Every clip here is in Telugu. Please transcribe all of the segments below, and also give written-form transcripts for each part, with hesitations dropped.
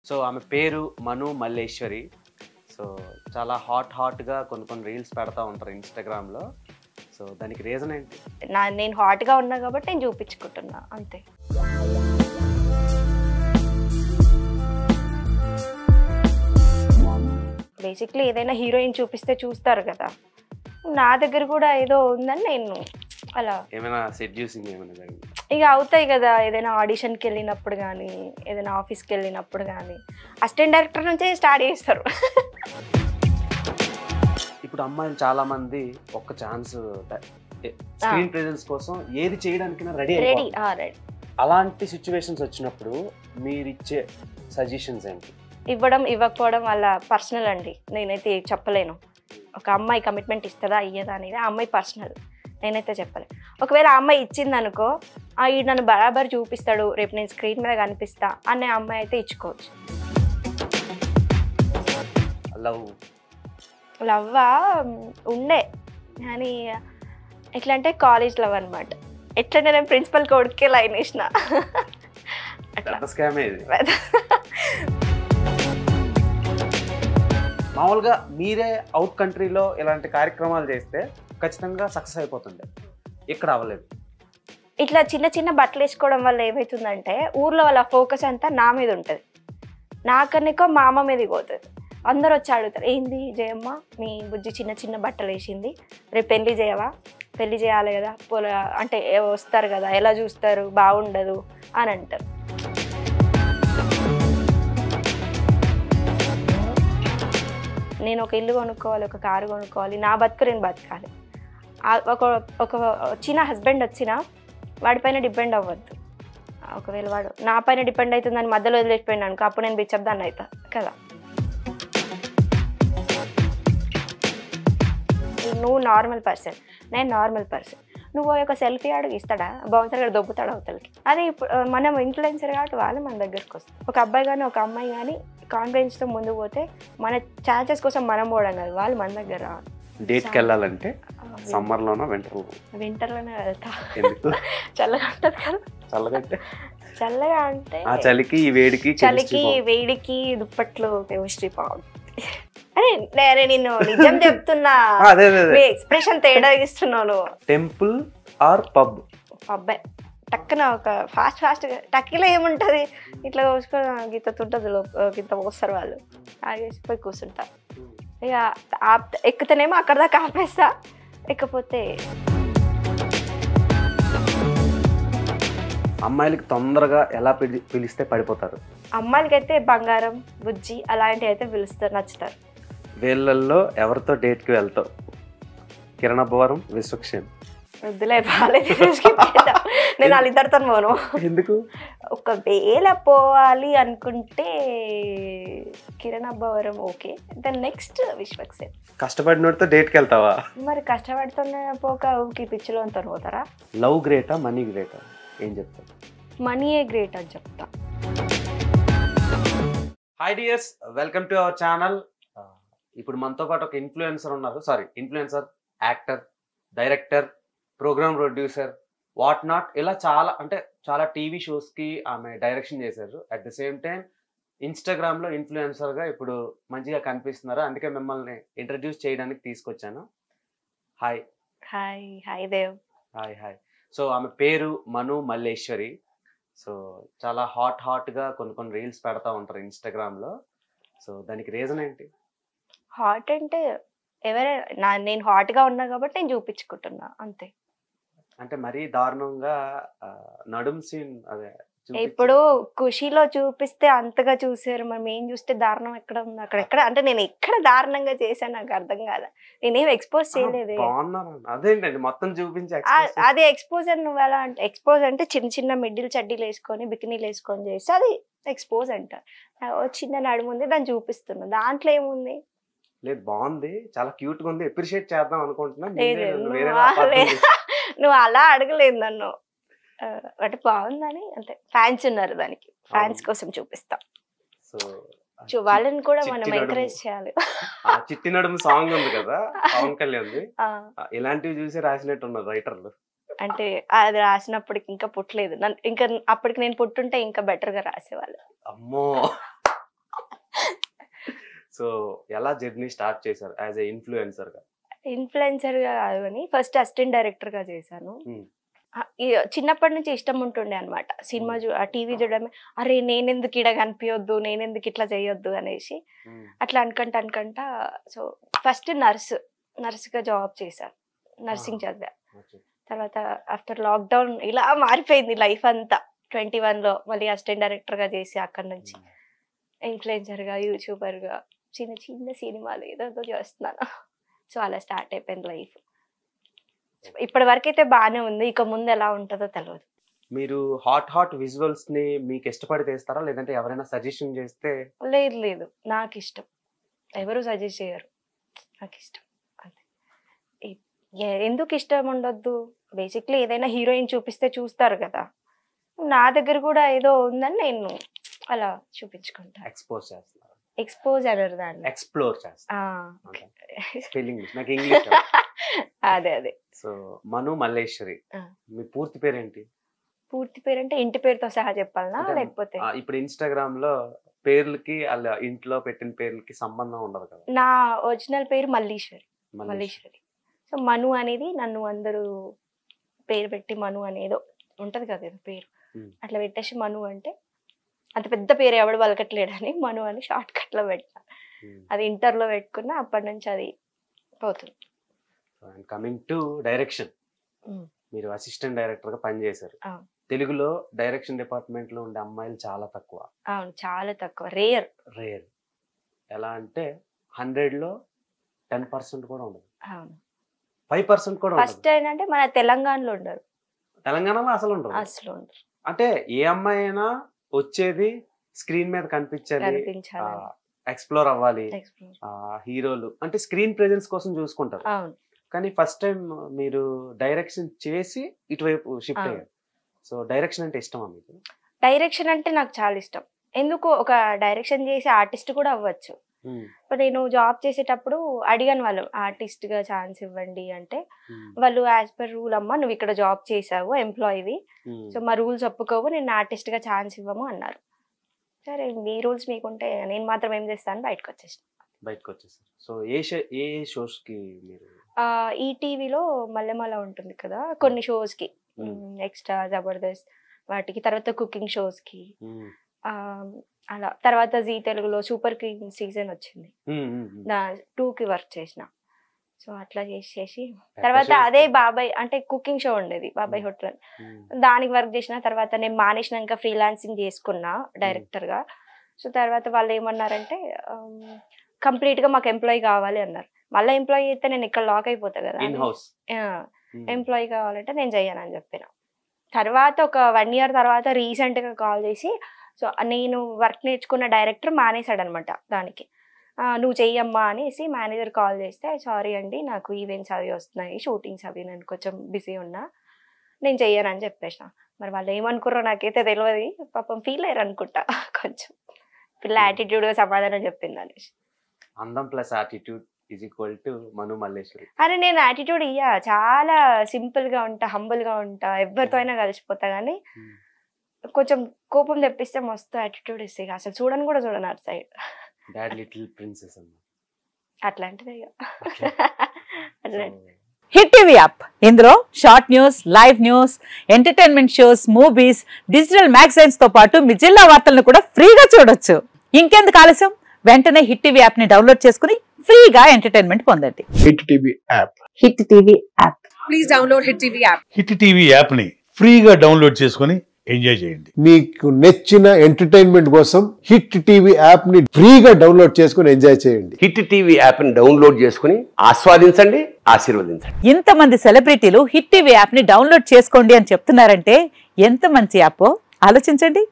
సో ఆమె పేరు మను మల్లేశ్వరి. సో చాలా హాట్‌గా కొన్ని రీల్స్ పెడతా ఉంటారు ఇన్‌స్టాగ్రామ్‌లో. సో దానికి రీజన్ ఏంటి? నేను హాట్‌గా ఉన్నా కాబట్టి నేను చూపించుకుంటున్నా అంతే. బేసిక్‌లీ ఏదైనా హీరోయిన్ చూపిస్తే చూస్తారు కదా! నా దగ్గర కూడా ఏదో ఉందని నేను అలా ఏమైనా సెడ్యూసింగ్ ఏమైనా జరిగిందా? ఇక అవుతాయి కదా! ఏదైనా ఆడిషన్‌కి వెళ్ళినప్పుడు కానీ, ఏదైనా ఆఫీస్‌కి వెళ్ళినప్పుడు కానీ, అసిస్టెంట్ డైరెక్టర్ నుంచే స్టార్ట్ చేస్తారు. ఇప్పుడు అమ్మాయిలు చాలా మంది ఒక్క ఛాన్స్ స్క్రీన్ ప్రెజెన్స్ కోసం ఏది చేయడానికైనా రెడీ రెడీ అయిపోతారు. అలాంటి సిచ్యువేషన్స్ వచ్చినప్పుడు మీరిచ్చే సజెషన్స్ ఏంటి? ఇవ్వడం ఇవ్వకపోవడం వాళ్ళ పర్సనల్ అండి. నేనైతే చెప్పలేను. ఒక అమ్మాయి కమిట్మెంట్ ఇస్తుందా ఇయ్యదా అనేది ఆ అమ్మాయి పర్సనల్. నేనైతే చెప్పలేను. ఒకవేళ ఆ అమ్మాయి ఇచ్చిందనుకో, ఈడు నన్ను బరాబర్ చూపిస్తాడు, రేపు నేను స్క్రీన్ మీద కనిపిస్తా అనే అమ్మాయి అయితే ఇచ్చుకోవచ్చు. లవ్వా ఉండే, కానీ ఎట్లా అంటే కాలేజ్ లవ్ అనమాట. ఎట్లంటే నేను ప్రిన్సిపల్ కొడుకే లైన్ వేసిన అట్లా. మామూలుగా మీరే అవుట్ కంట్రీలో ఇలాంటి కార్యక్రమాలు చేస్తే ఖచ్చితంగా సక్సెస్ అయిపోతుండే, ఇక్కడ అవ్వలేదు. ఇట్లా చిన్న చిన్న బట్టలు వేసుకోవడం వల్ల ఏమవుతుందంటే ఊర్లో వాళ్ళ ఫోకస్ అంతా నా మీద ఉంటుంది, నాకన్నా మా అమ్మ మీదకి పోతుంది. అందరు వచ్చి అడుగుతారు, ఏంది జయమ్మ మీ బుజ్జి చిన్న చిన్న బట్టలు వేసింది, రేపు పెళ్లి చేయవా, పెళ్లి చేయాలి కదా, అంటే వస్తారు కదా, ఎలా చూస్తారు, బాగుండదు అని అంటారు. నేను ఒక ఇల్లు కొనుక్కోవాలి, ఒక కారు కొనుక్కోవాలి, నా బతుకు నేను బతకాలి. ఒక చిన్న హస్బెండ్ వచ్చినా వాడిపైన డిపెండ్ అవ్వద్దు. ఒకవేళ వాడు నా పైన డిపెండ్ అవుతుందని మధ్యలో వదిలేసిపోయాను అనుకో, అప్పుడు నేను బిచ్చబ్దాన్ని అవుతా కదా. నువ్వు నార్మల్ పర్సన్, నేను నార్మల్ పర్సన్. నువ్వు ఒక సెల్ఫీ అడుగు ఇస్తాడా, బౌన్సర్ గారు దొబ్బుతాడు అవతలకి. అదే ఇప్పుడు మనం ఇన్ఫ్లుయెన్సర్ కాబట్టి వాళ్ళు మన దగ్గరకు వస్తాం. ఒక అబ్బాయి కానీ ఒక అమ్మాయి కానీ కాన్ఫిడెన్స్తో ముందుకు పోతే మన ఛాన్సెస్ కోసం మనం పోవడం కాదు, వాళ్ళు మన దగ్గర. డేట్కి వెళ్ళాలంటే సమ్మర్లోనో వింటర్లోనే వెళ్తా. చల్లగా ఉంటుంది కదా. చల్లగా అంటే చలికి వేడికి దుప్పట్లు కెమిస్ట్రీ బాగుంటుంది. అరే నేను నిజం చెప్తున్నా, ఎక్స్ప్రెషన్ తేడా ఇస్తున్నాను. Temple or pub? పబ్బే. టక్కున ఒక ఫాస్ట్ టక్కిలో ఏముంటుంది, ఇట్లా కోసుకొని గిత్త తుంటుంది, గిత్త పోస్తారు వాళ్ళు, ఆగేసిపోయి కూర్చుంటా. ఇక ఎక్కుతేనేమో అక్కడ దాకా ఆపేస్తా, ఎక్కపోతే. అమ్మాయిలకి తొందరగా ఎలా పిలిస్తే పడిపోతారు? అమ్మాయిలకైతే బంగారం, బుజ్జి అలాంటివి అయితే పిలుస్తారు, నచ్చుతారు. వీళ్ళల్లో ఎవరితో డేట్కి వెళ్తావు? కిరణ్ అబ్బవరం, విశ్వక్సేన్? వద్దులే, బాగాలేదు. నేను వాళ్ళిద్దరితో పోను. ఎందుకు? ఒకవేళ పోవాలి అనుకుంటే Kiran Abbavaram okay, then next Vishwaksen. కష్టపడినోడితో డేట్కి వెళ్తావా? మరి కష్టపడుతున్న పోక ఊరికి పిచ్చిలో అంతా పోతారా? లవ్ గ్రేటా, మనీ గ్రేటా? ఏం చెప్తావు? మనీయే గ్రేట్ అని చెప్తా. Hi dears, welcome to our channel. ఇప్పుడు మనతో పాటు ఒక influencer, actor, director, programme producer, what not, ఇలా చాలా టీవీ షోస్కి ఆమె డైరెక్షన్ చేశారు. అట్ ద సేమ్ టైం ఇన్స్టాగ్రామ్లో ఇన్ఫ్లుయెన్సర్గా ఇప్పుడు మంచిగా కనిపిస్తున్నారు. అందుకే మిమ్మల్ని ఇంట్రడ్యూస్ చేయడానికి తీసుకొచ్చాను. Hi. Hi Dev. Hi. So ఆమె పేరు మను మల్లేశ్వరి. సో చాలా హాట్‌గా కొన్ని రీల్స్ పెడతా ఉంటారు ఇన్స్టాగ్రామ్లో. సో దానికి రీజన్ ఏంటి? హాట్ అంటే ఎవరైనా, నేను హాట్‌గా ఉన్నా కాబట్టి నేను చూపించుకుంటున్నా అంతే. అంటే మరీ దారుణంగా నడుం సీన్ అదే ఇప్పుడు ఖుషీలో చూపిస్తే అంతగా చూసారు, మనం ఏం చూస్తే దారుణం ఎక్కడ ఉంది, అక్కడ అంటే నేను ఎక్కడ దారుణంగా చేశాను నాకు అర్థం కాదా. నేనేం ఎక్స్పోజ్ చేయలేదు. అదే ఎక్స్పోజర్. నువ్వు ఎలా అంటే ఎక్స్పోజ్ అంటే చిన్న మిడిల్ చడ్డీలు వేసుకొని బికినీలు వేసుకొని చేస్తే అది ఎక్స్పోజ్ అంటారు. చిన్న నడుముంది దాన్ని చూపిస్తున్నా, దాంట్లో ఏముంది? లేదు, బాగుంది, చాలా క్యూట్ గా ఉంది, అప్రిషియేట్ చేద్దాం అనుకుంటున్నా. నువ్వు అలా అడగలేదు నన్ను, అంటే బాగుందని అంటే ఫ్యాన్స్ ఉన్నారు, దానికి ఫ్యాన్స్ కోసం చూపిస్తా. సో వాళ్ళని కూడా మనం ఎంకరేజ్ చేయాలి. చిట్టి నడుము సాంగ్ ఉంది కదా పవన్ కళ్యాణ్, ఇలాంటివి చూసి రాసినట్టు ఉన్నారు రైటర్లు. అంటే అది రాసినప్పటికి ఇంకా పుట్టలేదు, ఇంకా అప్పటికి నేను పుట్టుంటే ఇంకా బెటర్ గా రాసేవాళ్ళు. అమ్మో, సో ఎలా జర్నీ స్టార్ట్ చేశారు యాజ్ ఏ ఇన్ఫ్లుయెన్సర్ గా? ఇన్ఫ్లుయెన్సర్ గా కాదు అని ఫస్ట్ అసిస్టెంట్ డైరెక్టర్ గా చేశాను. చిన్నప్పటి నుంచి ఇష్టం ఉంటుండే అనమాట సినిమా టీవీ చూడడమే. అరే నేనెందుకు ఇడ కనిపించొద్దు, నేనెందుకు ఇట్లా చేయొద్దు అనేసి అట్లా అనుకుంటా. సో ఫస్ట్ నర్స్గా జాబ్ చేశాను, నర్సింగ్ చదివా. తర్వాత ఆఫ్టర్ లాక్డౌన్ ఇలా మారిపోయింది లైఫ్ అంతా. 21లో మళ్ళీ అసిస్టెంట్ డైరెక్టర్గా చేసి అక్కడి నుంచి ఇన్ఫ్లుయెన్సర్గా, యూట్యూబర్గా చిన్న చిన్న సినిమాలు ఏదో చేస్తున్నాను. సో అలా స్టార్ట్ అయిపోయింది లైఫ్. ఇప్పటి వరకు అయితే బాగానే ఉంది, ఇక ముందు ఎలా ఉంటుందో తెలియదు. మీరు హాట్ విజువల్స్ ని మీకు ఇష్టపడి తీస్తారా, లేదంటే ఎవరైనా సజెషన్ చేస్తే? లేదు నాకు ఇష్టం, ఎవరు సజెస్ట్ చేయరు, నాకు ఇష్టం అంతే. ఎందుకు ఇష్టం ఉండొద్దు? బేసిక్లీ ఏదైనా హీరోయిన్ చూపిస్తే చూస్తారు కదా, నా దగ్గర కూడా ఏదో ఉందని నేను అలా చూపించుకుంటా. ఎక్స్పోజ్ అనరు దాన్ని, ఎక్స్ప్లోర్ చేస్తా. అదే. సో మను మల్లేశ్వరి, మీ పూర్తి పేరేంటి? పూర్తి పేరంటే ఇంటి పేరుతో సహా చెప్పాలనా లేకపోతే? ఇప్పుడు ఇన్స్టాగ్రామ్ లో పేర్లకి అలా ఇంట్లో పెట్టిన పేర్లకి సంబంధం ఉండదు కదా. నా ఒరిజినల్ పేరు మల్లేశ్వరి. సో మను అనేది నన్ను అందరూ పేరు పెట్టి మను అనేదో ఉంటది కదా ఏదో పేరు, అట్లా పెట్టేసి మను అంటే అంత పెద్ద పేరు ఎవడు పలకట్లేడని మను అని షార్ట్ కట్ లో పెట్టా. అది ఇంటర్లో పెట్టుకున్నా, అప్పటి నుంచి అది పోతుంది. కమింగ్ టు డైరెక్షన్, మీరు అసిస్టెంట్ డైరెక్టర్ గా పనిచేశారు. తెలుగులో డైరెక్షన్ డిపార్ట్మెంట్ లో ఉండే అమ్మాయిలు చాలా తక్కువ. అవును, చాలా తక్కువ, రేర్. ఎలా అంటే 100లో 10% కూడా ఉండదు. అవును, 5% కూడా ఉండదు. ఫస్ట్ ఏంటంటే మన తెలంగాణలో ఉండరు, తెలంగాణలో అసలు ఉండరు. అంటే ఏ అమ్మాయి అయినా వచ్చేది స్క్రీన్ మీద కనిపించాలి, ఎక్స్ప్లోర్ అవ్వాలి, హీరోలు అంటే స్క్రీన్ ప్రెజెన్స్ కోసం చూసుకుంటారు. కానీ ఫస్ట్ టైం మీరు డైరెక్షన్ చేసి ఇటువైపు షిఫ్ట్ అయ్యారు. సో డైరెక్షన్ అంటే ఇష్టమా మీకు? డైరెక్షన్ అంటే నాకు చాలా ఇష్టం. ఎందుకు, ఒక డైరెక్షన్ చేసి ఆర్టిస్ట్ కూడా అవ్వచ్చు. ఇప్పుడు నేను జాబ్ చేసేటప్పుడు అడిగాను వాళ్ళు, ఆర్టిస్ట్ గా ఛాన్స్ ఇవ్వండి అంటే వాళ్ళు యాజ్ పర్ రూల్, అమ్మా నువ్వు ఇక్కడ జాబ్ చేసావు ఎంప్లాయీవి, సో మా రూల్స్ ఒప్పుకోవు, నేను ఆర్టిస్ట్ గా ఛాన్స్ ఇవ్వము అన్నారు. సరే మీ రూల్స్ మీకుంటే నేను మాత్రం ఏం చేస్తాను, బయటకు వచ్చేసాను. సో ఏ షోస్ కి మీరు? ఈటీవీలో మల్లెమల ఉంటుంది కదా, కొన్ని షోస్ కి, ఎక్స్ట్రా, జబర్దస్త్ వాటికి, తర్వాత కుకింగ్ షోస్ కి, అలా. తర్వాత జీ తెలుగులో సూపర్ క్వీన్ సీజన్ వచ్చింది, 2కి వర్క్ చేసిన. సో అట్లా చేసి తర్వాత అదే బాబాయ్ అంటే కుకింగ్ షో ఉండేది, బాబాయ్ హోటల్, దానికి వర్క్ చేసిన. తర్వాత నేను మానేసినాక ఫ్రీలాన్సింగ్ చేసుకున్నా డైరెక్టర్ గా. సో తర్వాత వాళ్ళు ఏమన్నారంటే కంప్లీట్ గా మాకు ఎంప్లాయీ కావాలి అన్నారు. మళ్ళీ ఎంప్లాయీ అయితే నేను ఇక్కడ లాక్ అయిపోతా కదా, ఎంప్లాయీ కావాలంటే నేను చెయ్యనని చెప్పిన. తర్వాత ఒక 1 year తర్వాత రీసెంట్ గా కాల్ చేసి, సో నేను వర్క్ నేర్చుకున్న డైరెక్టర్ మానేశాడు అనమాట దానికి. నువ్వు చెయ్యమ్మా అనేసి మేనేజర్ కాల్ చేస్తే, సారీ అండి నాకు ఈవెంట్స్ అవి వస్తున్నాయి, షూటింగ్స్ అవి, నేను కొంచెం బిజీ ఉన్నా, నేను చెయ్యనని చెప్పేసిన. మరి వాళ్ళు ఏమనుకుర్రో నాకైతే తెలియదు, పాపం ఫీల్ అయ్యారు అనుకుంటా కొంచెం. పిల్ల యాటిట్యూడ్ గా సమాధానం చెప్పింది అనేసి. అందం plus attitude is equal to Manu Malleswari. అరే నేను యాటిట్యూడ్ చాలా సింపుల్ గా ఉంటా, హంబుల్ గా ఉంటా, ఎవరితో అయినా కలిసిపోతా. కానీ కొంచెం కోపం తెప్పిస్తే మస్తు యాటిట్యూడ్ ఇస్తే అసలు చూడను కూడా చూడను అటు సైడ్. అట్లాంటిదే. హిట్ టీవీ యాప్, ఇందులో short news, live news, entertainment shows, movies, digital magazines తో పాటు మీ జిల్లా వార్తలను కూడా ఫ్రీగా చూడొచ్చు. ఇంకెందుకు ఆలస్యం, వెంటనే హిట్ టీవీ యాప్ ని డౌన్లోడ్ చేసుకుని ఫ్రీగా ఎంటర్టైన్మెంట్ పొందండి. Hit TV app. Hit TV app. Please download hit TV app. Hit TV app ని ఫ్రీగా డౌన్లోడ్ చేసుకుని ఎంజాయ్ చేయండి. మీకు నచ్చిన ఎంటర్టైన్మెంట్ కోసం హిట్ టీవీ యాప్ ని ఫ్రీగా డౌన్లోడ్ చేసుకుని ఎంజాయ్ చేయండి. హిట్ టీవీ యాప్ ని డౌన్లోడ్ చేసుకుని ఆస్వాదించండి, ఆశీర్వదించండి. ఇంతమంది సెలబ్రిటీలు హిట్ టీవీ యాప్ ని డౌన్లోడ్ చేసుకోండి అని చెప్తున్నారంటే ఎంత మంచి యాప్ ఆలోచించండి.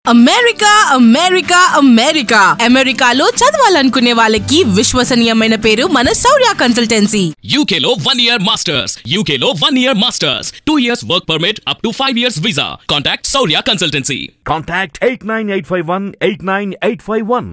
అమెరికా అమెరికా అమెరికా అమెరికాలో చదవాలనుకునే వాళ్ళకి విశ్వసనీయమైన పేరు మన శౌర్య కన్సల్టెన్సీ. UK లో 1 year masters, UK లో 1 year masters, 2 years work permit up to 5 years visa. Contact Saurya Consultancy. Contact 89851 89851.